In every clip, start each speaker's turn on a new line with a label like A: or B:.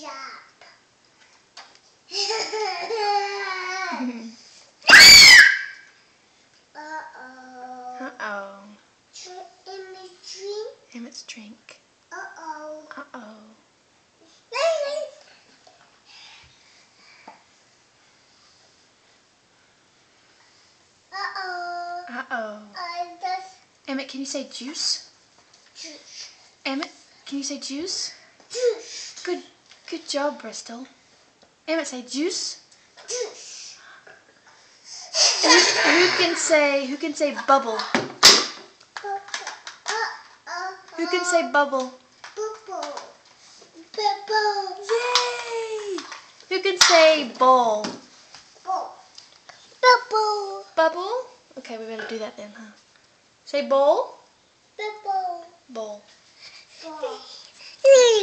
A: Shop. Uh-oh.
B: Uh-oh.
A: Emmett's drink.
B: Emmett's drink.
A: Uh-oh.
B: Uh-oh.
A: Uh-oh.
B: Uh-oh. Emmett, can you say juice?
A: Juice.
B: Emmett, can you say juice?
A: Juice.
B: Good job, Bristol. Emmett, say juice.
A: Juice.
B: Who can say bubble? Who can say bubble?
A: Bubble. Bubble.
B: Yay! Who can say bowl?
A: Bubble. Bubble.
B: Bubble? Okay, we better do that then, huh? Say bowl.
A: Bubble.
B: Bowl.
A: Bubble.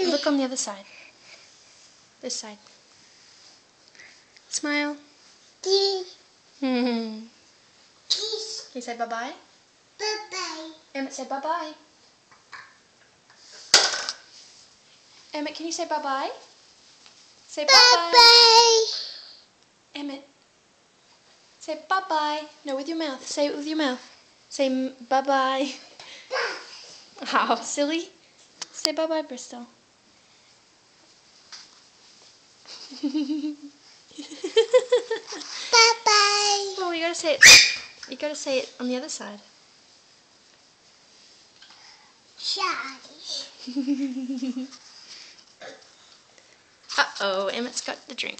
B: Look on the other side. This side. Smile. Can you say bye-bye?
A: Bye-bye.
B: Emmett, say bye-bye. Emmett, can you say bye-bye? Say bye-bye.
A: Bye-bye.
B: Emmett, say bye-bye. No, with your mouth. Say it with your mouth. Say bye-bye. How silly. Say bye-bye, Bristol.
A: Bye-bye.
B: Well, you gotta say it. You gotta say it on the other side.
A: Shiny.
B: Uh-oh, Emmett's got the drink.